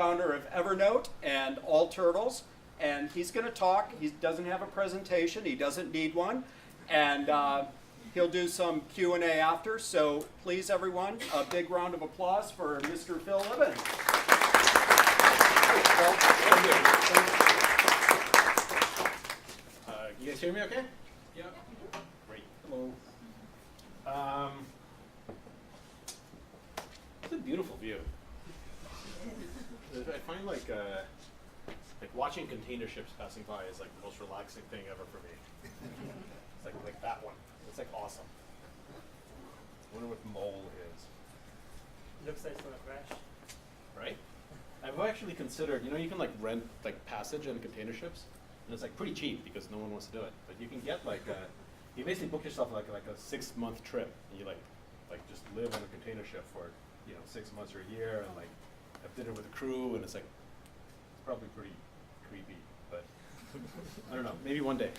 co-founder of Evernote and All Turtles. And he's going to talk. He doesn't have a presentation. He doesn't need one. And he'll do some Q&A after. So please, everyone, a big round of applause for Mr. Phil Libin. You guys hear me okay? Yeah. Great. Hello. It's a beautiful view. I find like watching container ships passing by is like the most relaxing thing ever for me. It's like that one. It's like awesome. I wonder what mole is. Looks like it's gonna crash. Right? I've actually considered, you can like rent like passage on container ships, and it's like pretty cheap because no one wants to do it. But you can get like you basically book yourself like a 6-month trip, and you like just live on a container ship for 6 months or a year, and like have dinner with the crew, and it's probably pretty creepy, but I don't know, maybe one day.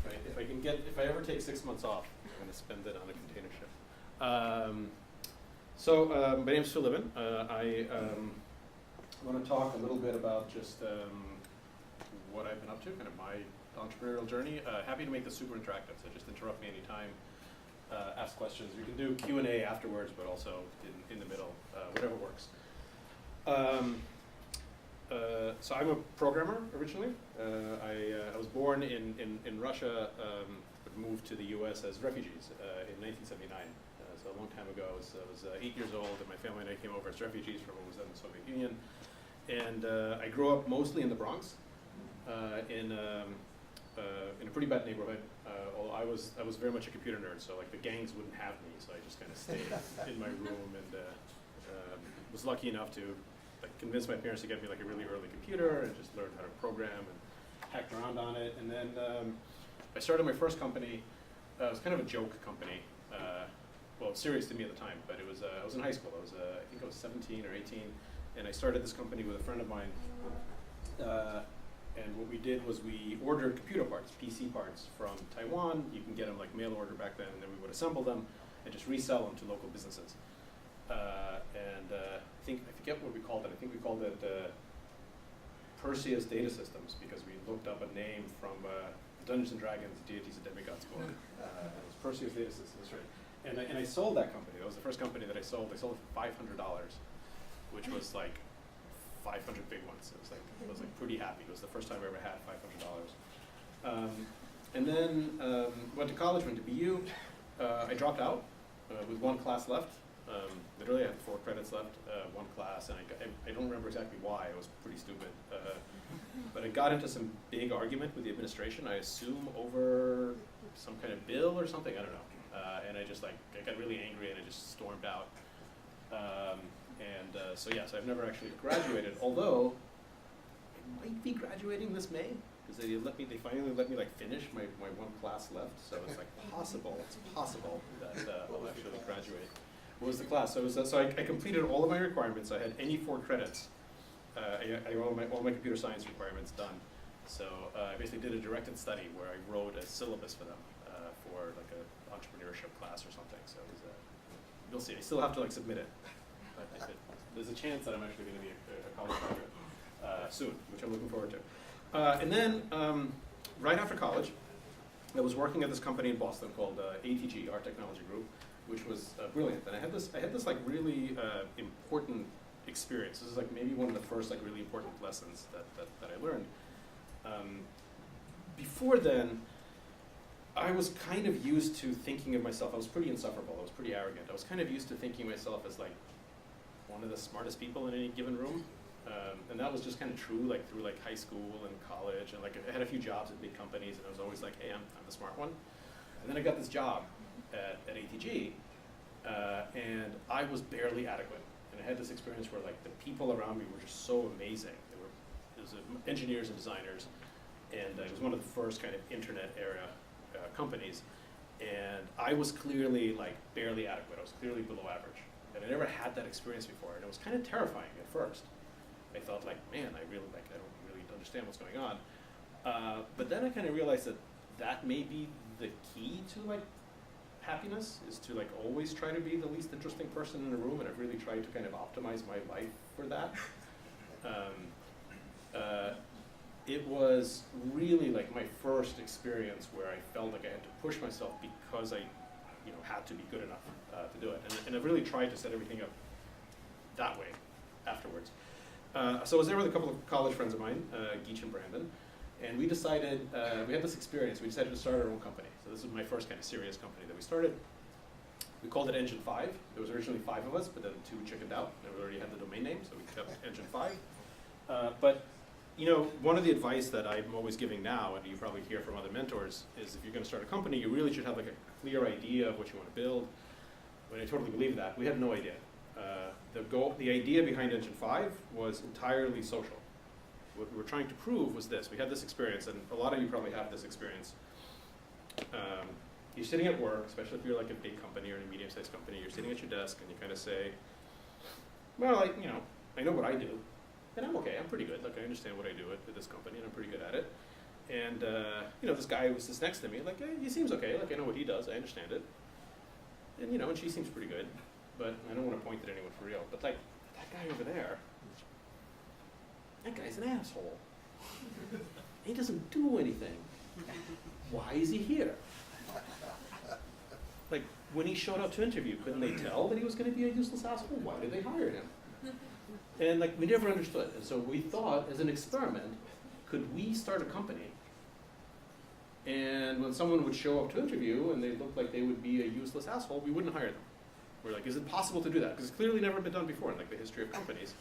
Right? If I ever take 6 months off, I'm going to spend it on a container ship. My name's Phil Libin. I want to talk a little bit about just what I've been up to, kind of my entrepreneurial journey. Happy to make this super interactive, so just interrupt me anytime, ask questions. We can do Q&A afterwards, but also in the middle, whatever works. So I'm a programmer originally. I was born in Russia, but moved to the US as refugees in 1979. So a long time ago. I was 8 years old, and my family and I came over as refugees from what was then the Soviet Union. And I grew up mostly in the Bronx, in a pretty bad neighborhood. Although I was very much a computer nerd, so like the gangs wouldn't have me, so I just kind of stayed in my room and was lucky enough to convince my parents to get me like a really early computer and just learn how to program and hacked around on it. And then I started my first company. It was kind of a joke company. Well, it was serious to me at the time, but it was. I was in high school. I think I was 17 or 18, and I started this company with a friend of mine. And what we did was we ordered computer parts, PC parts from Taiwan. You can get them like mail order back then, and then we would assemble them and just resell them to local businesses. I forget what we called it. I think we called it Perseus Data Systems because we looked up a name from Dungeons and Dragons, Deities and Demigods book. It was Perseus Data Systems, right? And I sold that company. That was the first company that I sold. I sold it for $500, which was like 500 big ones. I was like pretty happy. It was the first time I ever had $500. And then went to college, went to BU. I dropped out with one class left. Literally, I had 4 credits left, one class, and I don't remember exactly why. I was pretty stupid. But I got into some big argument with the administration, I assume over some kind of bill or something, I don't know. And I got really angry and I just stormed out. So I've never actually graduated, although I might be graduating this May, because they finally let me finish my one class left, so it's possible that I'll actually graduate. What was the class? So I completed all of my requirements. I had any 4 credits. I got all my computer science requirements done. So I basically did a directed study where I wrote a syllabus for them for like an entrepreneurship class or something. So it was you'll see. I still have to submit it. But there's a chance that I'm actually going to be a college graduate soon, which I'm looking forward to. And then right after college, I was working at this company in Boston called ATG, Art Technology Group, which was brilliant. And I had this really important experience. This is maybe one of the first really important lessons that I learned. Before then, I was kind of used to thinking of myself. I was pretty insufferable. I was pretty arrogant. I was kind of used to thinking of myself as one of the smartest people in any given room. And that was just kind of true through high school and college, and I had a few jobs at big companies, and I was always hey, I'm the smart one. And then I got this job at ATG, and I was barely adequate. And I had this experience where the people around me were just so amazing. It was engineers and designers, and it was one of the first kind of internet era companies. And I was clearly barely adequate. I was clearly below average, and I never had that experience before, and it was kind of terrifying at first. I thought man, I don't really understand what's going on. But then I kind of realized that may be the key to happiness, is to always try to be the least interesting person in the room, and I've really tried to kind of optimize my life for that. It was really like my first experience where I felt like I had to push myself because I, had to be good enough to do it. And I really tried to set everything up that way afterwards. So I was there with a couple of college friends of mine, Geach and Brandon, and we decided, we had this experience, we decided to start our own company. So this was my first kind of serious company that we started. We called it Engine 5. There was originally 5 of us, but then 2 chickened out, and we already had the domain name, so we kept Engine 5. But one of the advice that I'm always giving now, and you probably hear from other mentors, is if you're going to start a company, you really should have like a clear idea of what you want to build. And I totally believe that. We had no idea. The idea behind Engine 5 was entirely social. What we were trying to prove was this. We had this experience, and a lot of you probably have this experience. You're sitting at work, especially if you're like a big company or a medium-sized company, you're sitting at your desk and you kind of say, well, I know what I do, and I'm okay, I'm pretty good. Like, I understand what I do at this company, and I'm pretty good at it. And, this guy who sits next to me, like, he seems okay. Like, I know what he does, I understand it. And, and she seems pretty good. But I don't want to point at anyone for real. But, like, that guy over there, that guy's an asshole. He doesn't do anything. Why is he here? Like, when he showed up to interview, couldn't they tell that he was going to be a useless asshole? Why did they hire him? And like, we never understood. And so we thought, as an experiment, could we start a company? And when someone would show up to interview and they looked like they would be a useless asshole, we wouldn't hire them. We're like, is it possible to do that? Because it's clearly never been done before in like the history of companies.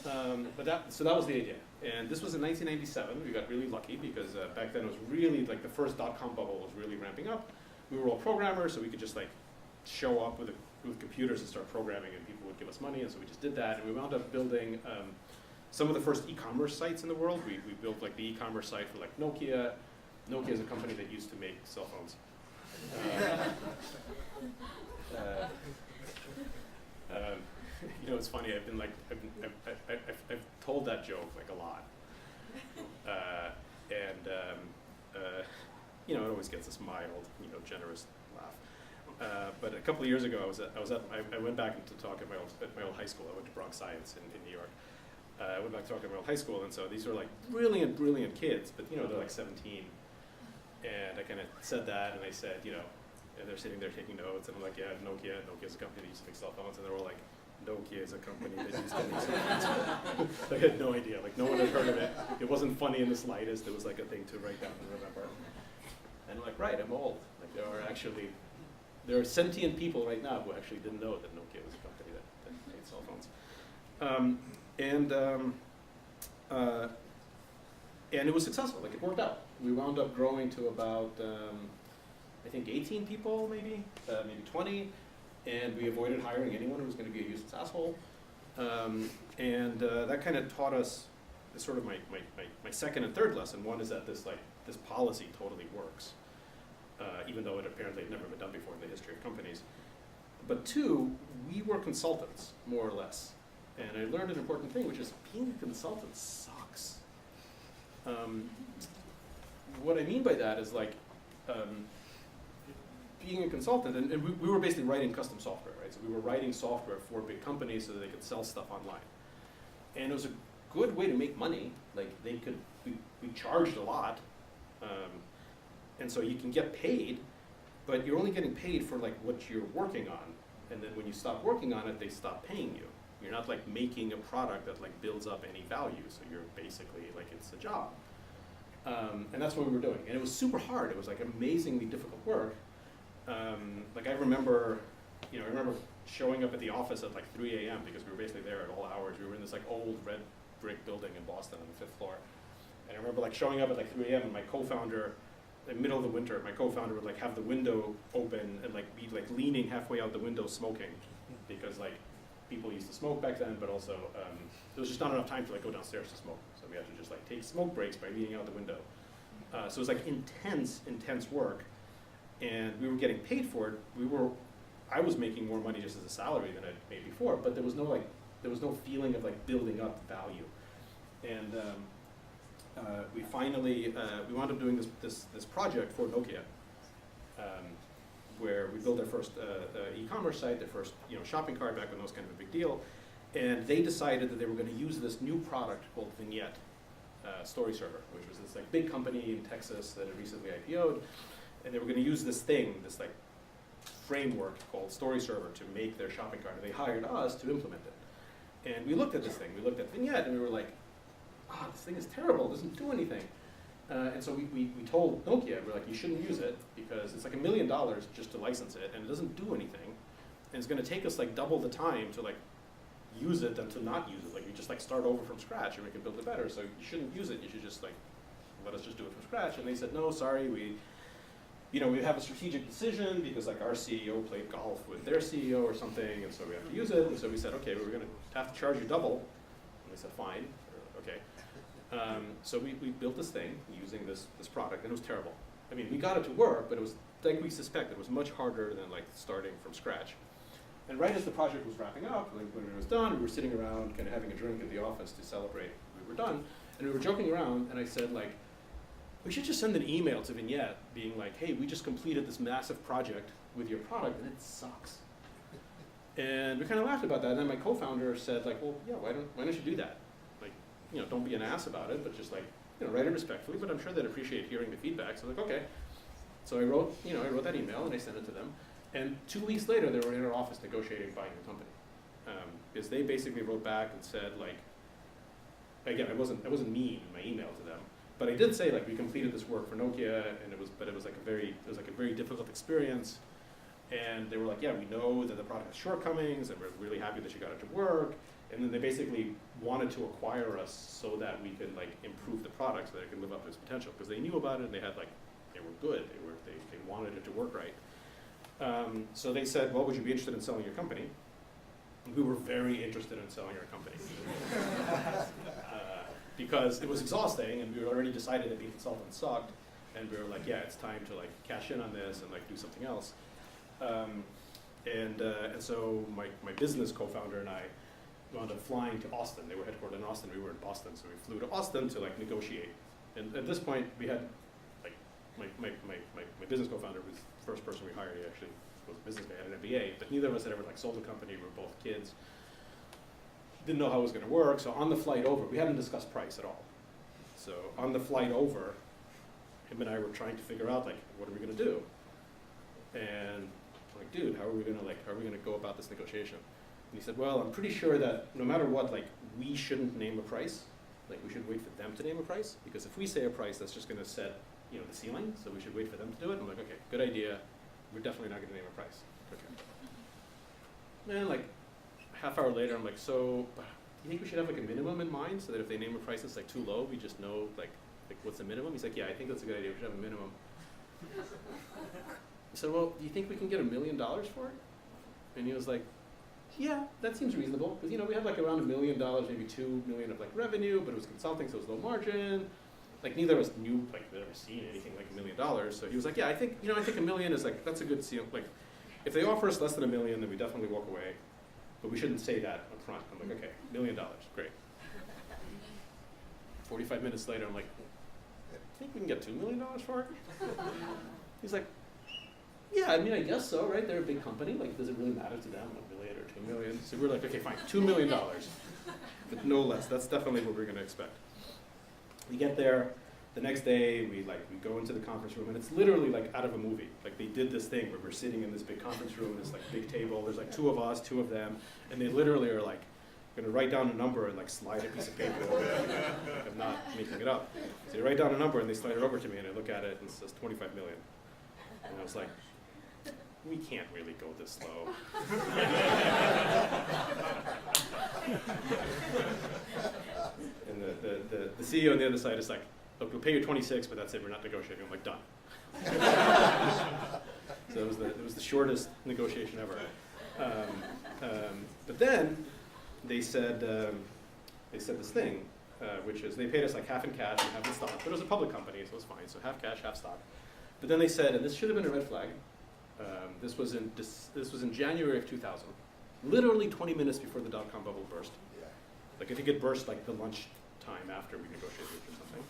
So that was the idea. And this was in 1997. We got really lucky because back then it was really like the first dot-com bubble was really ramping up. We were all programmers, so we could just like show up with computers and start programming, and people would give us money. And so we just did that, and we wound up building some of the first e-commerce sites in the world. We built like the e-commerce site for like Nokia. Nokia is a company that used to make cell phones. It's funny. I've told that joke like a lot, it always gets this mild, generous laugh. But a couple of years ago, I went back to talk at my old high school. I went to Bronx Science in New York. I went back to talk at my old high school, and so these are like brilliant kids, but they're like 17. And I kind of said that, and I said, and they're sitting there taking notes, and I'm like, yeah, Nokia's a company that used to make cell phones, and they're all like, Nokia is a company that used to make cell phones. I had no idea, like no one had heard of it. It wasn't funny in the slightest. It was like a thing to write down and remember. And I'm like, right, I'm old. Like there are sentient people right now who actually didn't know that Nokia was a company that made cell phones. And it was successful, like it worked out. We wound up growing to about, I think 18 people maybe 20, and we avoided hiring anyone who was going to be a useless asshole. That kind of taught us, sort of my second and third lesson. One is that this policy totally works, even though it apparently had never been done before in the history of companies. But 2, we were consultants, more or less. And I learned an important thing, which is being a consultant sucks. What I mean by that is like, being a consultant, and we were basically writing custom software, right? So we were writing software for big companies so that they could sell stuff online. And it was a good way to make money. Like we charged a lot, and so you can get paid, but you're only getting paid for like what you're working on. And then when you stop working on it, they stop paying you. You're not like making a product that like builds up any value. So you're basically like, it's a job. And that's what we were doing. And it was super hard. It was like amazingly difficult work. Like I remember showing up at the office at like 3 a.m. because we were basically there at all hours. We were in this like old red brick building in Boston on the 5th floor. And I remember like showing up at like 3 a.m. and my co-founder, in the middle of the winter, my co-founder would like have the window open and like be like leaning halfway out the window smoking, because like people used to smoke back then, but also there was just not enough time to like go downstairs to smoke. So we had to just like take smoke breaks by leaning out the window. So it was like intense work, and we were getting paid for it. I was making more money just as a salary than I'd made before, but there was no feeling of like building up value. And we finally we wound up doing this project for Nokia, where we built our first e-commerce site, their first shopping cart back when that was kind of a big deal. And they decided that they were going to use this new product called Vignette Story Server, which was this like big company in Texas that had recently IPO'd, and they were going to use this thing, this like framework called Story Server to make their shopping cart, and they hired us to implement it. And we looked at this thing, we looked at Vignette, and we were like, this thing is terrible, it doesn't do anything. And so we told Nokia, we're like, you shouldn't use it because it's like $1 million just to license it, and it doesn't do anything. And it's going to take us like double the time to like use it than to not use it. Like you just like start over from scratch and we can build it better. So you shouldn't use it. You should just like let us just do it from scratch. And they said, no, sorry, we have a strategic decision because like our CEO played golf with their CEO or something, and so we have to use it. And so we said, okay, we're going to have to charge you double. And they said, fine, okay. So we built this thing using this product, and it was terrible. I mean, we got it to work, but it was like we suspected, it was much harder than like starting from scratch. And right as the project was wrapping up, like when it was done, we were sitting around kind of having a drink at the office to celebrate we were done. And we were joking around, and I said like, we should just send an email to Vignette being like, hey, we just completed this massive project with your product, and it sucks. And we kind of laughed about that. And then my co-founder said like, well, yeah, why don't you do that? Like, don't be an ass about it, but just like, write it respectfully, but I'm sure they'd appreciate hearing the feedback. So I was like, okay. So I wrote that email and I sent it to them. And 2 weeks later, they were in our office negotiating buying the company. Because they basically wrote back and said like, again, I wasn't mean in my email to them, but I did say like we completed this work for Nokia, and it was like a very difficult experience. And they were like, yeah, we know that the product has shortcomings, and we're really happy that you got it to work. And then they basically wanted to acquire us so that we could like improve the product so that it could live up to its potential, because they knew about it and they had like, they were good, they wanted it to work right. So they said, well, would you be interested in selling your company? And we were very interested in selling our company. Because it was exhausting, and we already decided that being consultants sucked, and we were like, yeah, it's time to like cash in on this and like do something else. And so my business co-founder and I wound up flying to Austin. They were headquartered in Austin, we were in Boston, so we flew to Austin to like negotiate. And at this point, we had like my business co-founder, who's the first person we hired, he actually was a business guy, had an MBA, but neither of us had ever like sold a company. We were both kids. Didn't know how it was going to work, so on the flight over, we hadn't discussed price at all. So on the flight over, him and I were trying to figure out like, what are we going to do? And I'm like, dude, how are we going to go about this negotiation? And he said, well, I'm pretty sure that no matter what, like, we shouldn't name a price. Like, we should wait for them to name a price, because if we say a price, that's just going to set, the ceiling. So we should wait for them to do it. And I'm like, okay, good idea. We're definitely not going to name a price. Okay. And like, half hour later, I'm like, so, do you think we should have like a minimum in mind so that if they name a price that's like too low, we just know like what's the minimum? He's like, yeah, I think that's a good idea. We should have a minimum. I said, well, do you think we can get $1 million for it? And he was like, yeah, that seems reasonable, because we had like around $1 million, maybe $2 million of like revenue, but it was consulting, so it was low margin. Like neither of us knew, like we'd ever seen anything like $1 million. So he was like, yeah, I think $1 million is like, that's a good seal. Like, if they offer us less than $1 million, then we definitely walk away. But we shouldn't say that up front. I'm like, okay, $1 million, great. 45 minutes later, I'm like, I think we can get $2 million for it. He's like, yeah, I mean, I guess so, right? They're a big company. Like, does it really matter to them, $1 million or $2 million? So we're like, okay, fine, $2 million, but no less. That's definitely what we're going to expect. We get there. The next day, we go into the conference room, and it's literally like out of a movie. Like they did this thing where we're sitting in this big conference room, this like big table. There's like 2 of us, 2 of them, and they literally are like going to write down a number and like slide a piece of paper over it. Like, I'm not making it up. So they write down a number and they slide it over to me, and I look at it and it says 25 million. And I was like, we can't really go this slow. And the CEO on the other side is like, look, we'll pay you 26, but that's it, we're not negotiating. I'm like, done. So it was the shortest negotiation ever. But then they said this thing, which is they paid us like half in cash and half in stock, but it was a public company, so it was fine. So half cash, half stock. But then they said, and this should have been a red flag. This was in January of 2000, literally 20 minutes before the dot-com bubble burst. Like I think it burst like the lunch time after we negotiated or something.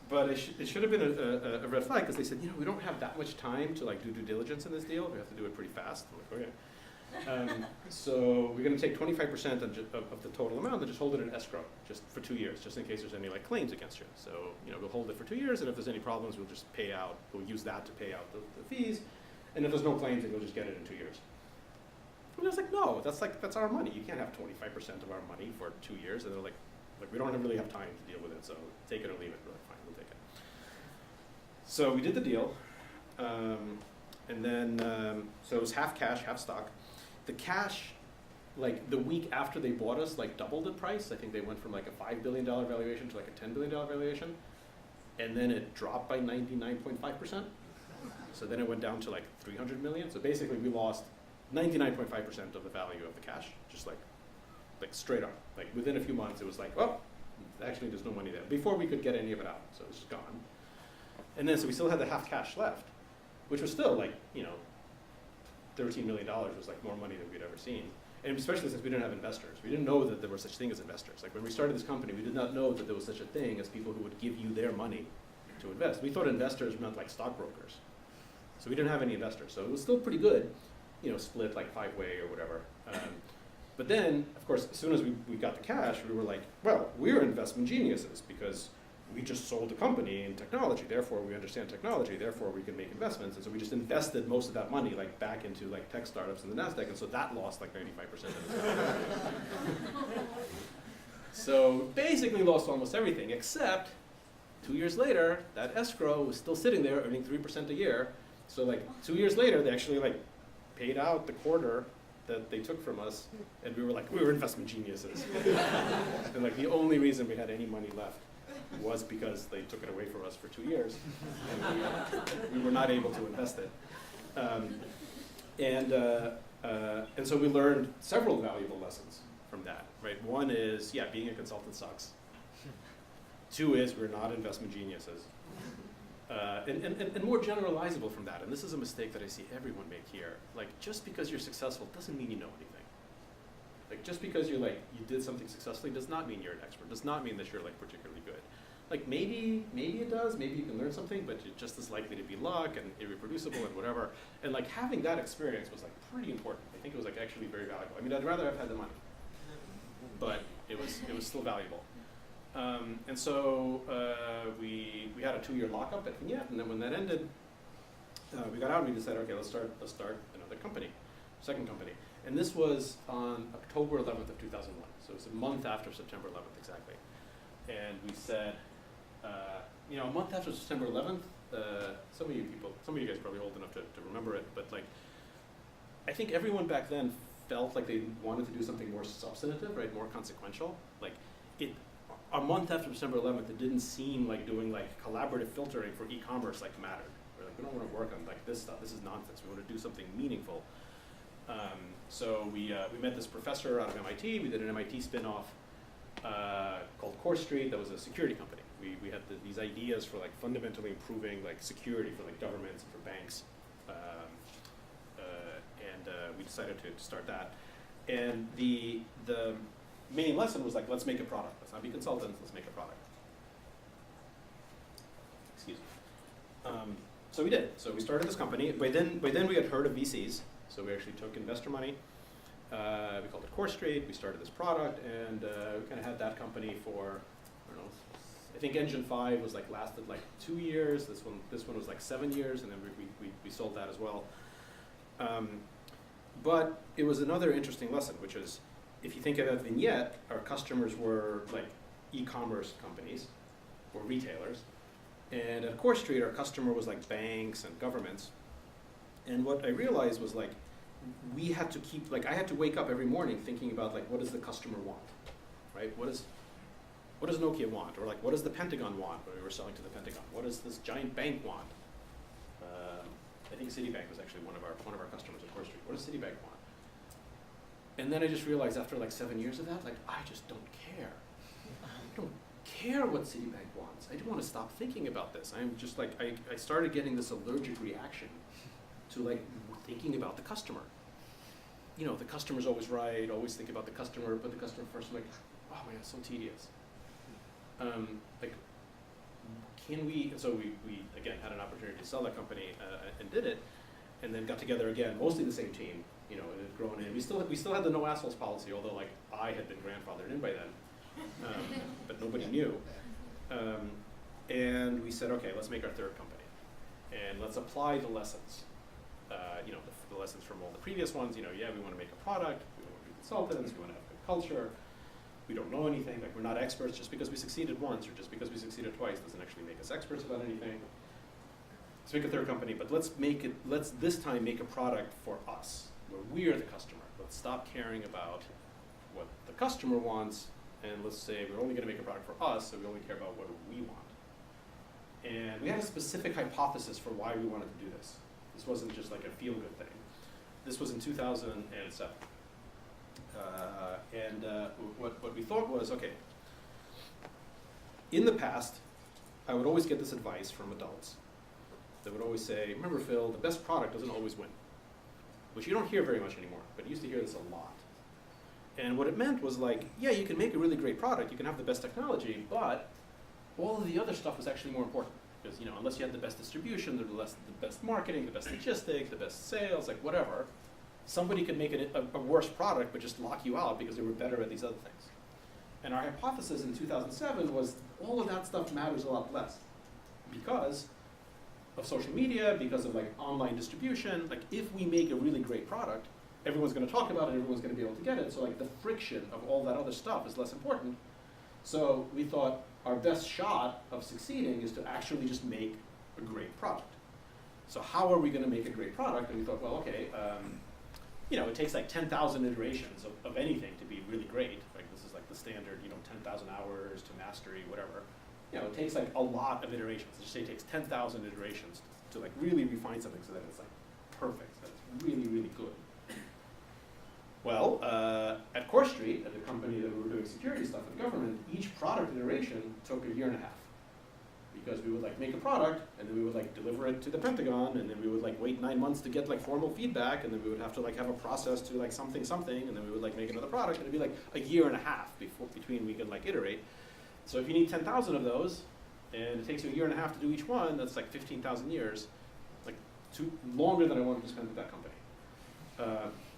But it should have been a red flag, because they said, we don't have that much time to like do due diligence in this deal. We have to do it pretty fast. I'm like, okay. So we're going to take 25% of the total amount and just hold it in escrow, just for 2 years, just in case there's any like claims against you. So we'll hold it for 2 years, and if there's any problems, we'll just pay out. We'll use that to pay out the fees, and if there's no claims, then we'll just get it in 2 years. And I was like, no, that's our money. You can't have 25% of our money for 2 years. And they're like we don't really have time to deal with it, so take it or leave it. We're like, fine, we'll take it. So we did the deal, and then so it was half cash, half stock. The cash, like the week after they bought us, like doubled in price. I think they went from like a $5 billion valuation to like a $10 billion valuation, and then it dropped by 99.5%. So then it went down to like 300 million. So basically, we lost 99.5% of the value of the cash, just like straight up. Like within a few months, it was like, well, actually, there's no money there. Before we could get any of it out, so it's just gone. And then so we still had the half cash left, which was still like $13 million was like more money than we'd ever seen. And especially since we didn't have investors. We didn't know that there was such thing as investors. Like when we started this company, we did not know that there was such a thing as people who would give you their money to invest. We thought investors meant like stockbrokers. So we didn't have any investors. So it was still pretty good, split like 5-way or whatever. But then, of course, as soon as we got the cash, we were like, well, we're investment geniuses because we just sold a company in technology, therefore we understand technology, therefore we can make investments. And so we just invested most of that money like back into like tech startups in the NASDAQ, and so that lost like 95% of its value. So basically lost almost everything, except 2 years later, that escrow was still sitting there earning 3% a year. So like 2 years later, they actually like paid out the quarter that they took from us, and we were investment geniuses. And like the only reason we had any money left was because they took it away from us for 2 years, and we were not able to invest it. And so we learned several valuable lessons from that. Right? One is, being a consultant sucks. 2 is we're not investment geniuses. And more generalizable from that, and this is a mistake that I see everyone make here. Like just because you're successful doesn't mean you know anything. Like just because you did something successfully does not mean you're an expert. Does not mean that you're like particularly good. Like maybe it does. Maybe you can learn something, but you're just as likely to be luck and irreproducible and whatever. And like having that experience was like pretty important. I think it was like actually very valuable. I mean, I'd rather have had the money, but it was still valuable. And so we had a 2-year lockup at Vignette, and then when that ended, we got out and we decided, okay, let's start another company, second company. And this was on October 11th of 2001, so it was a month after September 11th exactly. And we said, a month after September 11th, some of you guys are probably old enough to remember it, but like, I think everyone back then felt like they wanted to do something more substantive, right, more consequential. Like a month after December 11th, it didn't seem like doing like collaborative filtering for e-commerce like mattered. We're like, we don't want to work on like this stuff. This is nonsense. We want to do something meaningful. So we met this professor out of MIT. We did an MIT spin-off called Core Street. That was a security company. We had these ideas for like fundamentally improving like security for like governments and for banks. And we decided to start that. And the main lesson was like, let's make a product. Let's not be consultants, let's make a product. Excuse me. So we did. So we started this company. By then we had heard of VCs. So we actually took investor money. We called it Core Street. We started this product, and we kind of had that company for, I don't know, I think Engine 5 was like lasted like 2 years. This one was like 7 years, and then we sold that as well. But it was another interesting lesson, which is, if you think about Vignette, our customers were like e-commerce companies or retailers. And at Core Street, our customer was like banks and governments. And what I realized was like, we had to keep, like I had to wake up every morning thinking about like, what does the customer want, right? What does Nokia want? Or like, what does the Pentagon want when we were selling to the Pentagon? What does this giant bank want? I think Citibank was actually one of our customers at Core Street. What does Citibank want? And then I just realized after like 7 years of that, like I just don't care. I don't care what Citibank wants. I don't want to stop thinking about this. I'm just like, I started getting this allergic reaction to like thinking about the customer. You know, the customer's always right, always think about the customer, put the customer first. I'm like, oh my God, so tedious. Like, can we, and so we again had an opportunity to sell that company and did it, and then got together again, mostly the same team, You know, it had grown in. We still had the no assholes policy, although like I had been grandfathered in by then, but nobody knew. And we said, okay, let's make our third company, and let's apply the lessons. You know, the lessons from all the previous ones. You know, yeah, we want to make a product. We want to be consultants. We want to have good culture. We don't know anything. Like, we're not experts. Just because we succeeded once or just because we succeeded twice doesn't actually make us experts about anything. Let's make a third company, but let's this time make a product for us, where we are the customer. Let's stop caring about what the customer wants, and let's say we're only going to make a product for us, so we only care about what we want. And we had a specific hypothesis for why we wanted to do this. This wasn't just like a feel-good thing. This was in 2007. What we thought was, okay, in the past, I would always get this advice from adults. They would always say, remember, Phil, the best product doesn't always win. Which you don't hear very much anymore, but you used to hear this a lot. And what it meant was like, yeah, you can make a really great product, you can have the best technology, but all of the other stuff was actually more important. Because, you know, unless you had the best distribution, the best marketing, the best logistics, the best sales, like whatever, somebody could make a worse product but just lock you out because they were better at these other things. And our hypothesis in 2007 was all of that stuff matters a lot less because of social media, because of like online distribution. Like, if we make a really great product, everyone's going to talk about it, everyone's going to be able to get it. So like the friction of all that other stuff is less important. So we thought our best shot of succeeding is to actually just make a great product. So how are we going to make a great product? And we thought, well, okay, you know, it takes like 10,000 iterations of anything to be really great. Like, this is like the standard, you know, 10,000 hours to mastery, whatever. You know, it takes like a lot of iterations. Let's just say it takes 10,000 iterations to like really refine something so that it's like perfect, that it's really, really good. Well, at Core Street, at the company that we were doing security stuff for the government, each product iteration took a year and a half. Because we would like make a product, and then we would like deliver it to the Pentagon, and then we would like wait 9 months to get like formal feedback, and then we would have to like have a process to like something, and then we would like make another product, and it'd be like a year and a half between we could like iterate. So if you need 10,000 of those, and it takes you a year and a half to do each one, that's like 15,000 years, like longer than I wanted to spend with that company.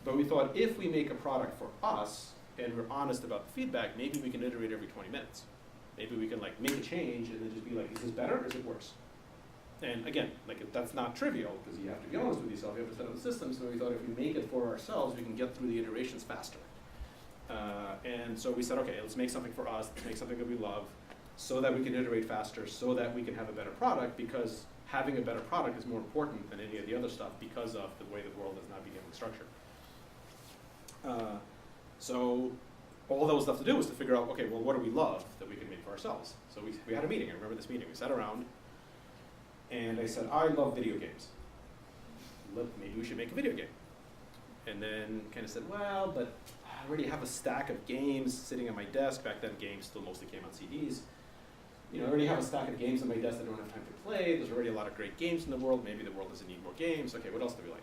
But we thought, if we make a product for us, and we're honest about the feedback, maybe we can iterate every 20 minutes. Maybe we can like make a change and then just be like, is this better or is it worse? And again, like, that's not trivial, because you have to be honest with yourself, you have to set up the system. So we thought, if we make it for ourselves, we can get through the iterations faster. And so we said, okay, let's make something for us, let's make something that we love, so that we can iterate faster, so that we can have a better product, because having a better product is more important than any of the other stuff because of the way the world is now becoming structured. So all that was left to do was to figure out, okay, well, what do we love that we can make for ourselves? So we had a meeting. I remember this meeting. We sat around, and I said, I love video games. Maybe we should make a video game. And then kind of said, well, but I already have a stack of games sitting on my desk. Back then, games still mostly came on CDs. You know, I already have a stack of games on my desk that I don't have time to play. There's already a lot of great games in the world. Maybe the world doesn't need more games. Okay, what else do we like?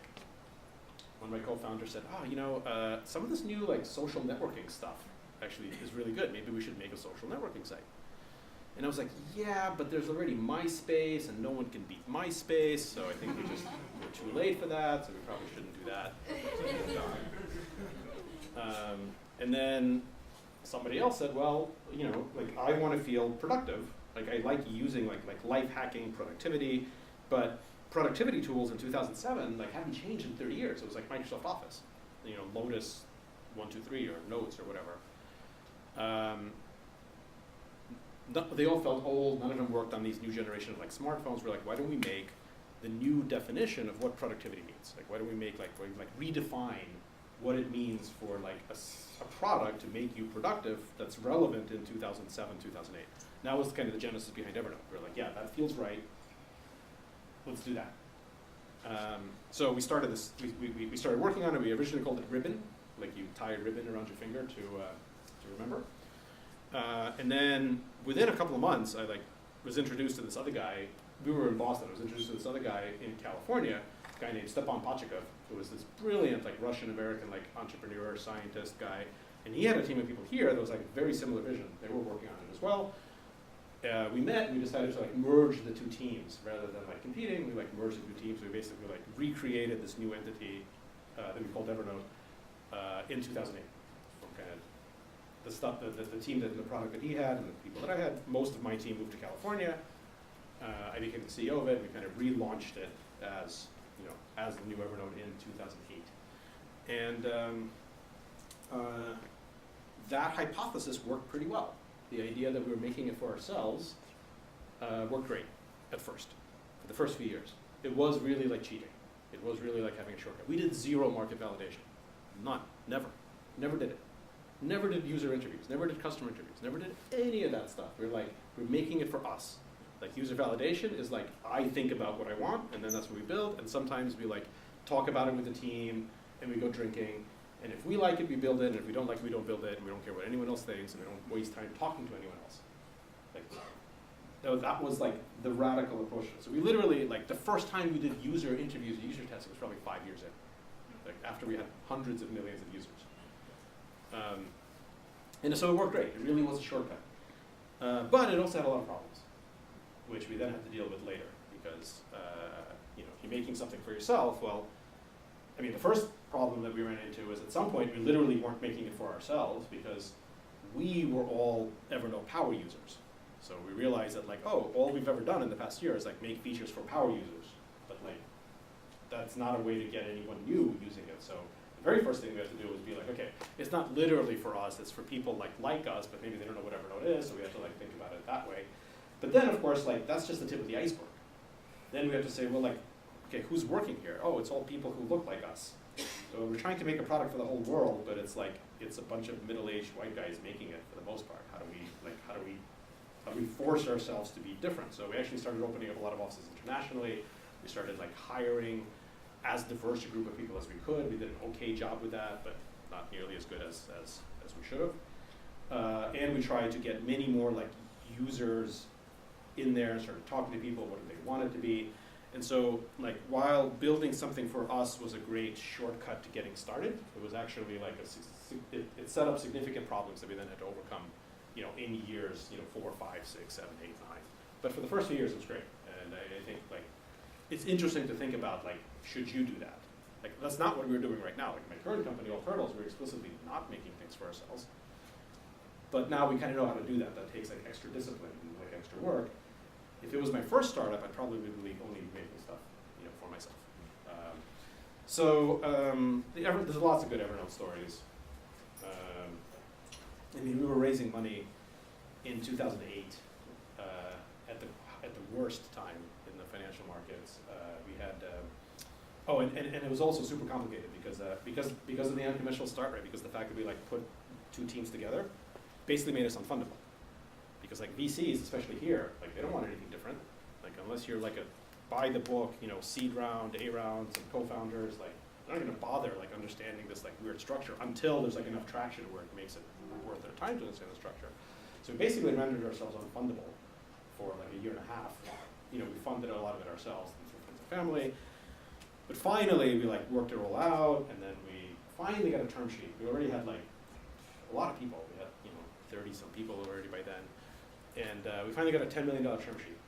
One of my co-founders said, oh, you know, some of this new like social networking stuff actually is really good. Maybe we should make a social networking site. And I was like, yeah, but there's already MySpace, and no one can beat MySpace, so I think we're too late for that, so we probably shouldn't do that. And then somebody else said, well, you know, like, I want to feel productive. Like, I like using like life hacking, productivity, but productivity tools in 2007 like haven't changed in 30 years. It was like Microsoft Office, you know, Lotus 123 or Notes or whatever. They all felt old. None of them worked on these new generation of like smartphones. We're like, why don't we make the new definition of what productivity means? Like, why don't we make redefine what it means for like a product to make you productive that's relevant in 2007, 2008. That was kind of the genesis behind Evernote. We're like, yeah, that feels right. Let's do that. So we started this. We started working on it. We originally called it Libin, like you tie a ribbon around your finger to remember. And then within a couple of months, I was introduced to this other guy. We were in Boston. I was introduced to this other guy in California, a guy named Stepan Pachikov, who was this brilliant Russian-American entrepreneur, scientist guy. And he had a team of people here that was like very similar vision. They were working on it as well. We met and we decided to merge the two teams rather than competing. We merged the two teams. We basically recreated this new entity that we called Evernote in 2008. From kind of the stuff, the team, the product that he had, and the people that I had. Most of my team moved to California. I became the CEO of it. We kind of relaunched it as as the new Evernote in 2008, and that hypothesis worked pretty well. The idea that we were making it for ourselves worked great at first, for the first few years. It was really like cheating. It was really like having a shortcut. We did zero market validation. None. Never. Never did it. Never did user interviews. Never did customer interviews. Never did any of that stuff. We're making it for us. Like user validation is like, I think about what I want, and then that's what we build, and sometimes we like talk about it with the team, and we go drinking, and if we like it, we build it, and if we don't like it, we don't build it, and we don't care what anyone else thinks, and we don't waste time talking to anyone else. Like, that was like the radical approach. So we literally, like the first time we did user interviews, user testing was probably 5 years in, like after we had hundreds of millions of users. And so it worked great. It really was a shortcut. But it also had a lot of problems, which we then had to deal with later, because if you're making something for yourself, well, I mean, the first problem that we ran into was at some point we literally weren't making it for ourselves because we were all Evernote power users. So we realized that like, oh, all we've ever done in the past year is like make features for power users, but like that's not a way to get anyone new using it. So the very first thing we have to do is be like, okay, it's not literally for us, it's for people like us, but maybe they don't know what Evernote is, so we have to like think about it that way. But then of course, like that's just the tip of the iceberg. Then we have to say, well, like, okay, who's working here? Oh, it's all people who look like us. So we're trying to make a product for the whole world, but it's like it's a bunch of middle-aged white guys making it for the most part. How do we force ourselves to be different? So we actually started opening up a lot of offices internationally. We started like hiring as diverse a group of people as we could. We did an okay job with that, but not nearly as good as we should have. And we tried to get many more like users in there and started talking to people, what do they want it to be. And so like while building something for us was a great shortcut to getting started, it was actually like it set up significant problems that we then had to overcome in years 4, 5, 6, 7, 8, 9. But for the first few years it was great. And I think like it's interesting to think about like, should you do that? Like that's not what we're doing right now. Like my current company, All Turtles, we're explicitly not making things for ourselves. But now we kind of know how to do that. That takes like extra discipline and like extra work. If it was my first startup, I'd probably be only making stuff, for myself. There's lots of good Evernote stories. I mean, we were raising money in 2008 at the worst time in the financial markets. We had, and it was also super complicated because of the unconventional start, right? Because the fact that we like put two teams together basically made us unfundable. Because like VCs, especially here, like they don't want anything different. Like unless you're like a by the book, seed round, A rounds, and co-founders, like they're not going to bother like understanding this like weird structure until there's like enough traction where it makes it worth their time to understand the structure. So we basically rendered ourselves unfundable for like a year and a half. We funded a lot of it ourselves through friends and family. But finally, we like worked it all out, and then we finally got a term sheet. We already had like a lot of people. We had 30 some people already by then. And we finally got a $10 million term sheet.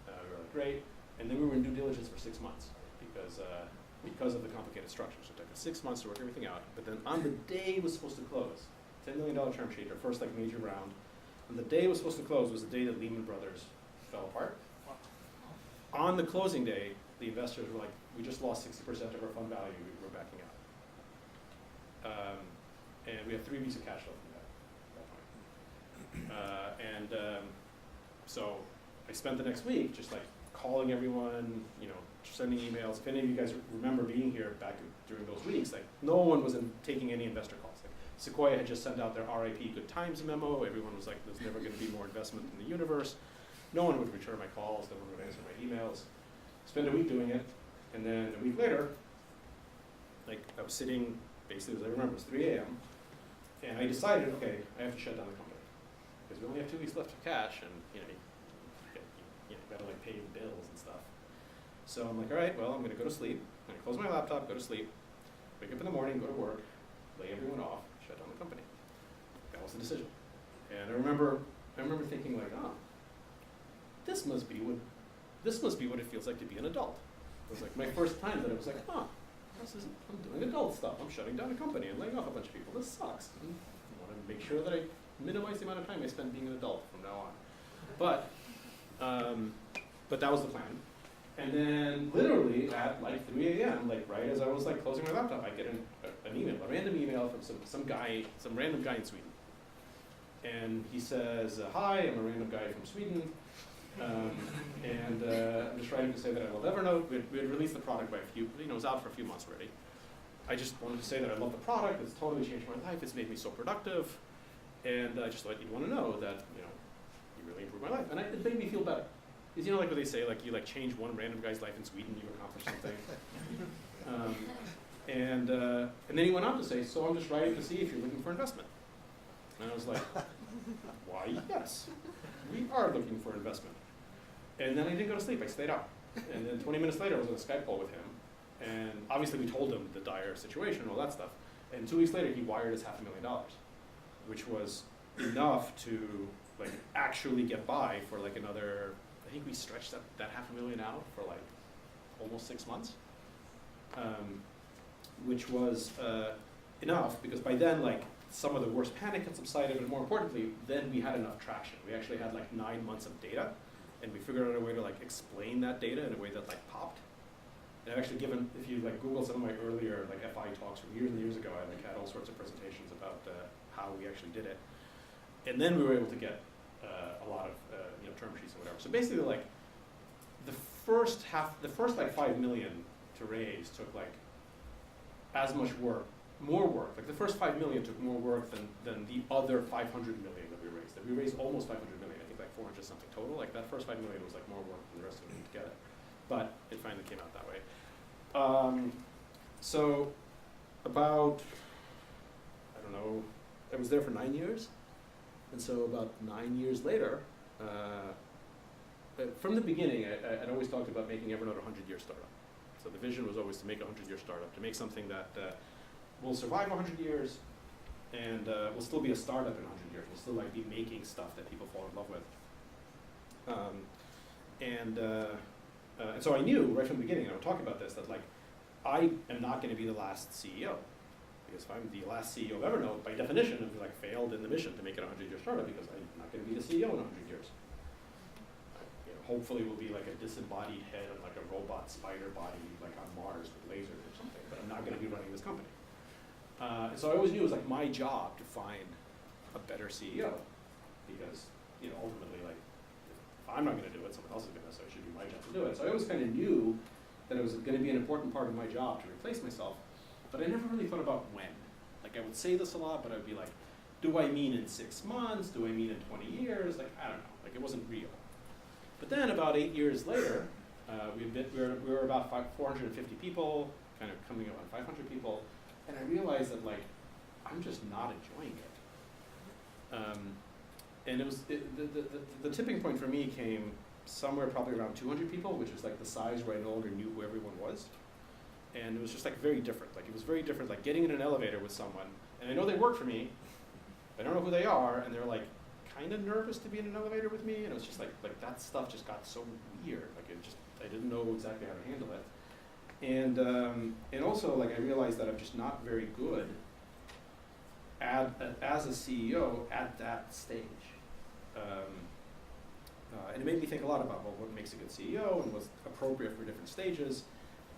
We were like, great. And then we were in due diligence for 6 months because of the complicated structure. So it took us 6 months to work everything out. But then on the day it was supposed to close, $10 million term sheet, our first like major round, on the day it was supposed to close was the day that Libin Brothers fell apart. On the closing day, the investors were like, we just lost 60% of our fund value, we're backing out. And we have 3 weeks of cash flow from that. So I spent the next week just like calling everyone, sending emails. If any of you guys remember being here back during those weeks, like no one was taking any investor calls. Like Sequoia had just sent out their RIP Good Times memo. Everyone was like, there's never going to be more investment in the universe. No one would return my calls. No one would answer my emails. Spent a week doing it, and then a week later, like I was sitting, basically as I remember, it was 3 a.m. And I decided, okay, I have to shut down the company. Because we only have 2 weeks left of cash, and you gotta like pay the bills and stuff. So I'm like, all right, well, I'm gonna go to sleep. I'm gonna close my laptop, go to sleep, wake up in the morning, go to work, lay everyone off, shut down the company. That was the decision. And I remember thinking like, this must be what it feels like to be an adult. It was like my first time that I was like, I'm doing adult stuff. I'm shutting down a company and laying off a bunch of people. This sucks. I want to make sure that I minimize the amount of time I spend being an adult from now on. But that was the plan. And then literally at like 3 a.m., like right as I was like closing my laptop, I get an email, a random email from some random guy in Sweden. And he says, hi, I'm a random guy from Sweden. I'm just writing to say that I love Evernote. We had released the product by it was out for a few months already. I just wanted to say that I love the product. It's totally changed my life. It's made me so productive. And I just thought you'd want to know that, you really improved my life. And it made me feel better. Because like what they say, like you like change one random guy's life in Sweden, you accomplish something. And then he went on to say, so I'm just writing to see if you're looking for investment. And I was like, why, yes, we are looking for investment. And then I didn't go to sleep, I stayed up. And then 20 minutes later, I was on a Skype call with him. And obviously we told him the dire situation and all that stuff. And 2 weeks later, he wired us $500,000, which was enough to like actually get by for like another, I think we stretched that $500,000 out for like almost 6 months, which was enough because by then like some of the worst panic had subsided, and more importantly, then we had enough traction. We actually had like 9 months of data, and we figured out a way to like explain that data in a way that like popped. And I've actually given, if you like Google some of my earlier like FI talks from years and years ago, I like had all sorts of presentations about how we actually did it. And then we were able to get a lot of term sheets and whatever. So basically, like the first like 5 million to raise took like as much work, more work. Like the first 5 million took more work than the other 500 million that we raised. We raised almost 500 million. I think like 400 something total. Like that first 5 million was like more work than the rest of it to get it. But it finally came out that way. So about, I don't know, I was there for 9 years. And so about 9 years later, from the beginning, I'd always talked about making Evernote a 100-year startup. So the vision was always to make a 100-year startup, to make something that will survive 100 years and will still be a startup in 100 years. We'll still like be making stuff that people fall in love with. And so I knew right from the beginning, and I would talk about this, that like I am not going to be the last CEO. Because if I'm the last CEO of Evernote, by definition, I've like failed in the mission to make it a 100-year startup because I'm not going to be the CEO in 100 years. Hopefully we'll be like a disembodied head of like a robot spider body like on Mars with lasers or something, but I'm not going to be running this company. And so I always knew it was like my job to find a better CEO because ultimately like if I'm not going to do it, someone else is going to, so it should be my job to do it. So I always kind of knew that it was going to be an important part of my job to replace myself. But I never really thought about when. Like I would say this a lot, but I'd be like, do I mean in 6 months? Do I mean in 20 years? Like, I don't know. Like it wasn't real. But then about 8 years later, we were about 450 people, kind of coming up on 500 people, and I realized that like, I'm just not enjoying it. And it was, the tipping point for me came somewhere probably around 200 people, which was like the size where I no longer knew who everyone was. And it was just like very different. Like it was very different, like getting in an elevator with someone, and I know they work for me, I don't know who they are, and they're like kind of nervous to be in an elevator with me, and it was just like that stuff just got so weird. Like I didn't know exactly how to handle it. And also like I realized that I'm just not very good as a CEO at that stage. And it made me think a lot about what makes a good CEO and what's appropriate for different stages.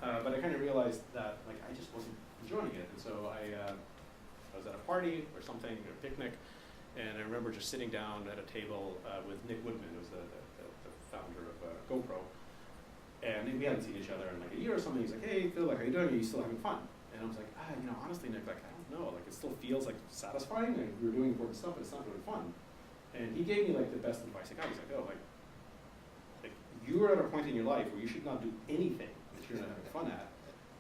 But I kind of realized that like I just wasn't enjoying it, and so I was at a party or something, or a picnic, and I remember just sitting down at a table with Nick Woodman, who's the founder of GoPro, and we hadn't seen each other in like a year or something. He's like, "Hey, Phil, like, how you doing? Are you still having fun?" And I was like, honestly, Nick, like I don't know, like it still feels like satisfying, and we were doing important stuff, but it's not really fun. And he gave me like the best advice I got. He's like, "Oh, like you are at a point in your life where you should not do anything that you're not having fun at,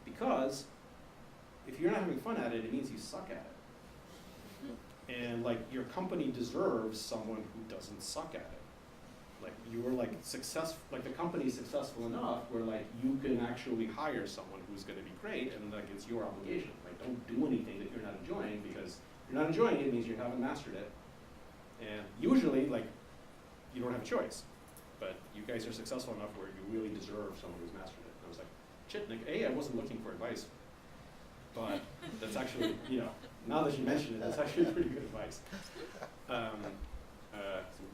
because if you're not having fun at it, it means you suck at it. And like your company deserves someone who doesn't suck at it. Like you are like like the company's successful enough where like you can actually hire someone who's going to be great, and like it's your obligation. Like don't do anything that you're not enjoying, because if you're not enjoying it, it means you haven't mastered it. And usually like you don't have a choice. But you guys are successful enough where you really deserve someone who's mastered it." And I was like, shit, Nick, A, I wasn't looking for advice. but that's actually, now that you mention it, that's actually pretty good advice. It's a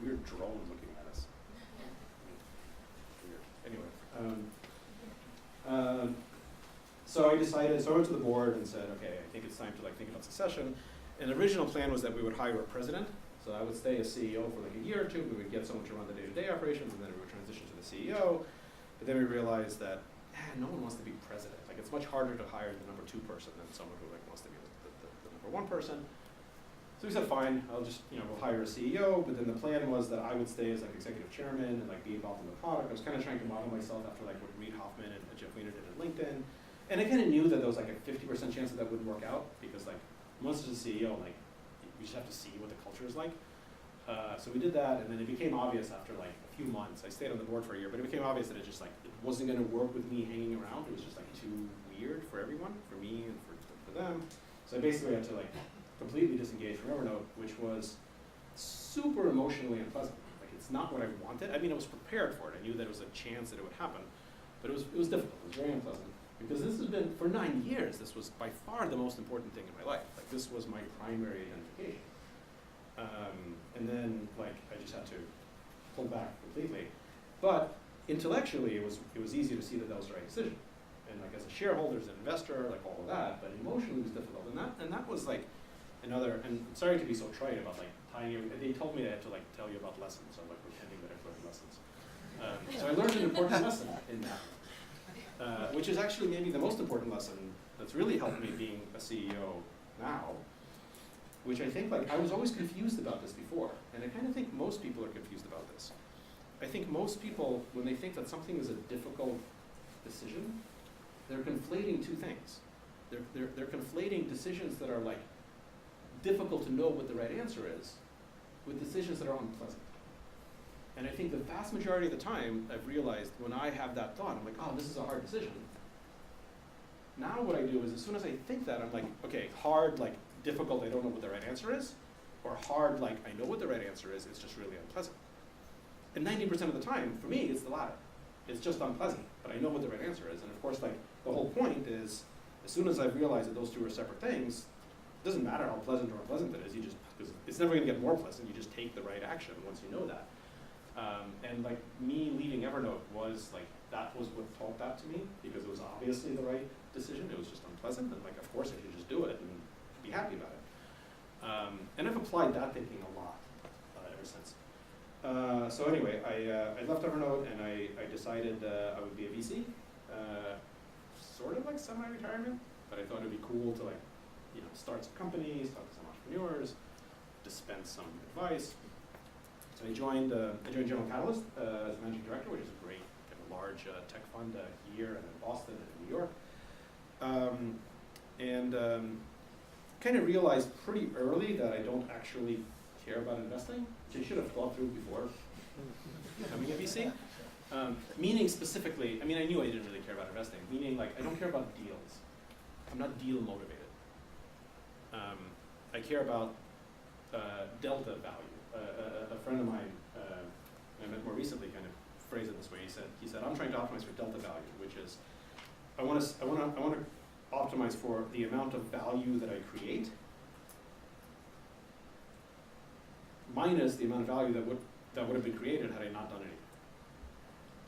weird drone looking at us. Weird. Anyway, so I went to the board and said, okay, I think it's time to think about succession. And the original plan was that we would hire a president. So I would stay as CEO for a year or two. We would get someone to run the day-to-day operations, and then we would transition to the CEO. But then we realized that no one wants to be president. It's much harder to hire the number 2 person than someone who wants to be the number 1 person. So we said, fine, I'll just we'll hire a CEO. But then the plan was that I would stay as executive chairman and be involved in the product. I was kind of trying to model myself after what Reid Hoffman and Jeff Weiner did at LinkedIn. And I kind of knew that there was a 50% chance that wouldn't work out because once there's a CEO, we just have to see what the culture is like. So we did that, and then it became obvious after a few months. I stayed on the board for a year, but it became obvious that it just it wasn't going to work with me hanging around. It was just too weird for everyone, for me and for them. So I basically had to completely disengage from Evernote, which was super emotionally unpleasant. It's not what I wanted. I mean, I was prepared for it. I knew that it was a chance that it would happen, but it was difficult. It was very unpleasant because this has been for 9 years. This was by far the most important thing in my life. This was my primary identification. And then I just had to pull back completely. But intellectually, it was easy to see that was the right decision. And as a shareholder, as an investor, all of that. But emotionally, it was difficult. And that was another. And sorry to be so trite about tying you. They told me I had to tell you about lessons. So I'm pretending that I've learned lessons. So I learned an important lesson in that, which is actually maybe the most important lesson that's really helped me being a CEO now. Which I think, I was always confused about this before, and I kind of think most people are confused about this. I think most people, when they think that something is a difficult decision, they're conflating 2 things. They're conflating decisions that are difficult to know what the right answer is, with decisions that are unpleasant. And I think the vast majority of the time, I've realized when I have that thought, I'm oh, this is a hard decision. Now what I do is, as soon as I think that, I'm okay, hard, difficult, I don't know what the right answer is, or hard, I know what the right answer is, it's just really unpleasant. And 90% of the time, for me, it's the latter. It's just unpleasant, but I know what the right answer is. And of course, the whole point is, as soon as I've realized that those 2 are separate things, it doesn't matter how pleasant or unpleasant it is, because it's never gonna get more pleasant, you just take the right action once you know that. And me leaving Evernote was that was what taught that to me, because it was obviously the right decision, it was just unpleasant, and of course I should just do it and be happy about it. And I've applied that thinking a lot ever since. So anyway, I left Evernote and I decided I would be a VC, sort of semi-retirement, but I thought it would be cool to start some companies, talk to some entrepreneurs, dispense some advice. So I joined General Catalyst as managing director, which is a great large tech fund here and in Boston and in New York. And kind of realized pretty early that I don't actually care about investing, which I should have thought through before becoming a VC. Meaning specifically, I mean, I knew I didn't really care about investing, meaning I don't care about deals. I'm not deal motivated. I care about delta value. A friend of mine I met more recently kind of phrased it this way. He said, I'm trying to optimize for delta value, which is I want to optimize for the amount of value that I create minus the amount of value that would have been created had I not done anything.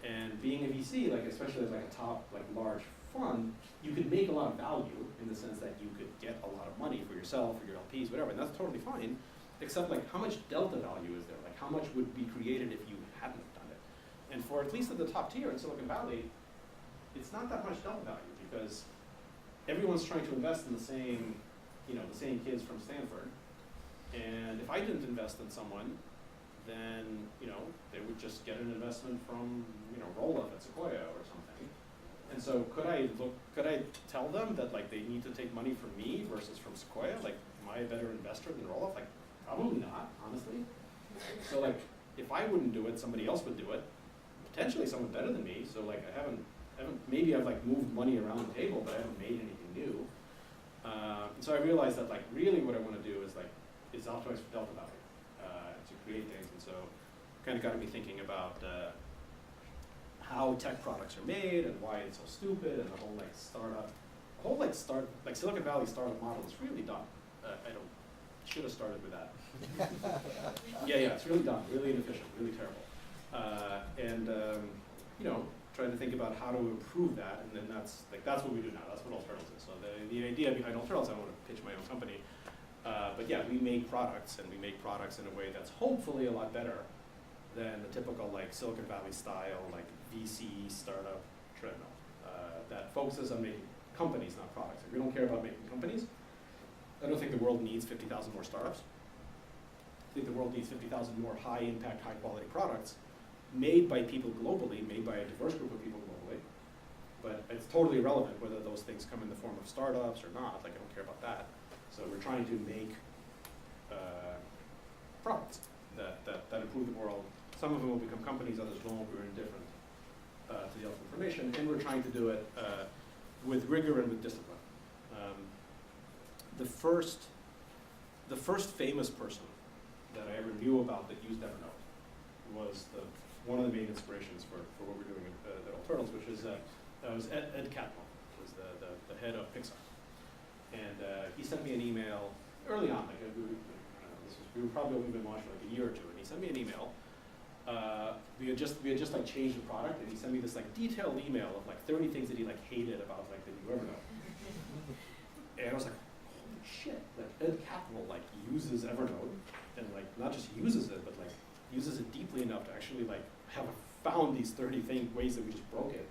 And being a VC, especially as a top large fund, you could make a lot of value in the sense that you could get a lot of money for yourself or your LPs, whatever, and that's totally fine. Except how much delta value is there? How much would be created if you hadn't done it? And for at least at the top tier in Silicon Valley, it's not that much delta value because everyone's trying to invest in the same kids from Stanford. And if I didn't invest in someone, then they would just get an investment from Roll-Up at Sequoia or something. And so could I tell them that they need to take money from me versus from Sequoia? Am I a better investor than Roll-Up? Probably not, honestly. So if I wouldn't do it, somebody else would do it. Potentially someone better than me. So I haven't maybe I've moved money around the table, but I haven't made anything new. So I realized that really what I want to do is optimize for delta value to create things. And so kind of got me thinking about how tech products are made and why it's so stupid and the whole startup whole like Silicon Valley startup model is really dumb. Should have started with that. Yeah, it's really dumb, really inefficient, really terrible. You know, trying to think about how to improve that, and then that's what we do now. That's what Alternals is. So the idea behind Alternals, I don't want to pitch my own company, but yeah, we make products, and we make products in a way that's hopefully a lot better than the typical like Silicon Valley style like VC startup treadmill that focuses on making companies, not products. If we don't care about making companies, I don't think the world needs 50,000 more startups. I think the world needs 50,000 more high impact, high quality products made by people globally, made by a diverse group of people globally. But it's totally irrelevant whether those things come in the form of startups or not. Like, I don't care about that. So we're trying to make products that improve the world. Some of them will become companies, others won't. We're indifferent to the ultimate information. And we're trying to do it with rigor and with discipline. The first famous person that I ever knew about that used Evernote was one of the main inspirations for what we're doing at Alternals, which is was Ed Catmull, who was the head of Pixar. And he sent me an email early on, like we were probably only been launched for like a year or two, and he sent me an email. We had just like changed the product, and he sent me this like detailed email of like 30 things that he like hated about like the new Evernote. And I was like, holy shit, like Ed Catmull like uses Evernote, and like not just uses it, but like uses it deeply enough to actually like have found these 30 ways that we just broke it,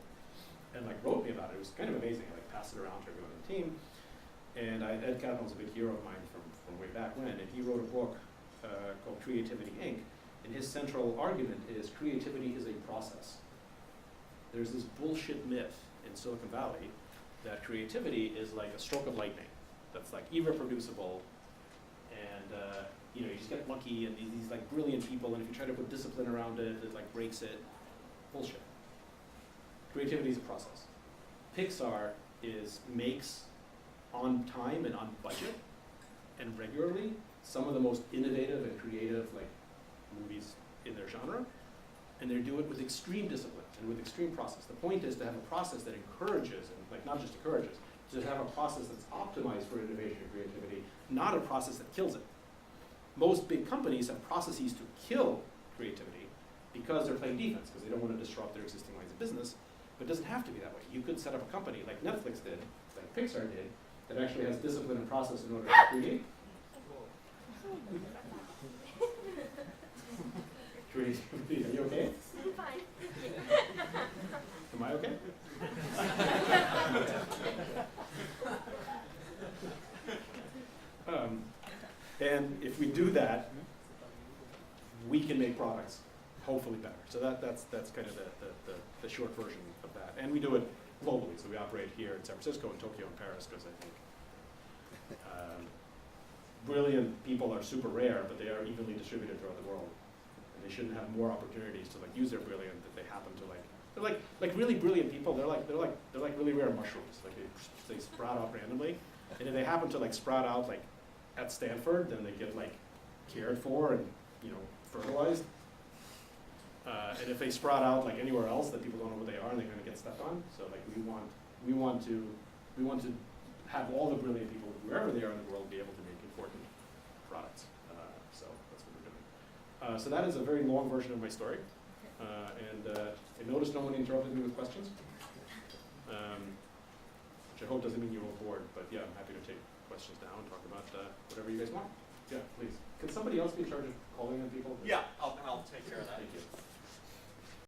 and like wrote me about it. It was kind of amazing. I like passed it around to everyone on the team. And Ed Catmull's a big hero of mine from way back when, and he wrote a book called Creativity Inc. And his central argument is creativity is a process. There's this bullshit myth in Silicon Valley that creativity is like a stroke of lightning that's like irreproducible, and you know, you just get lucky, and these like brilliant people, and if you try to put discipline around it, it like breaks it. Bullshit. Creativity is a process. Pixar makes on time and on budget and regularly some of the most innovative and creative like movies in their genre, and they do it with extreme discipline and with extreme process. The point is to have a process that encourages, and like not just encourages, to have a process that's optimized for innovation and creativity, not a process that kills it. Most big companies have processes to kill creativity because they're playing defense, because they don't want to disrupt their existing lines of business, but it doesn't have to be that way. You could set up a company like Netflix did, like Pixar did, that actually has discipline and process in order to create. Creativity, are you okay? I'm fine. Am I okay? And if we do that, we can make products hopefully better. So that's kind of the short version of that. And we do it globally. So we operate here in San Francisco, in Tokyo, and Paris, because I think brilliant people are super rare, but they are evenly distributed throughout the world. And they shouldn't have more opportunities to like use their brilliance that they happen to like. They're like really brilliant people. They're like really rare mushrooms. Like they sprout out randomly, and if they happen to like sprout out like at Stanford, then they get like cared for and, you know, fertilized. And if they sprout out like anywhere else that people don't know what they are, and they're going to get stepped on. So like we want to have all the brilliant people wherever they are in the world be able to make important products. So that's what we're doing. So that is a very long version of my story. I noticed no one interrupted me with questions, which I hope doesn't mean you're all bored. But yeah, I'm happy to take questions now and talk about whatever you guys want. Yeah, please. Can somebody else be in charge of calling on people? Yeah, I'll take care of that.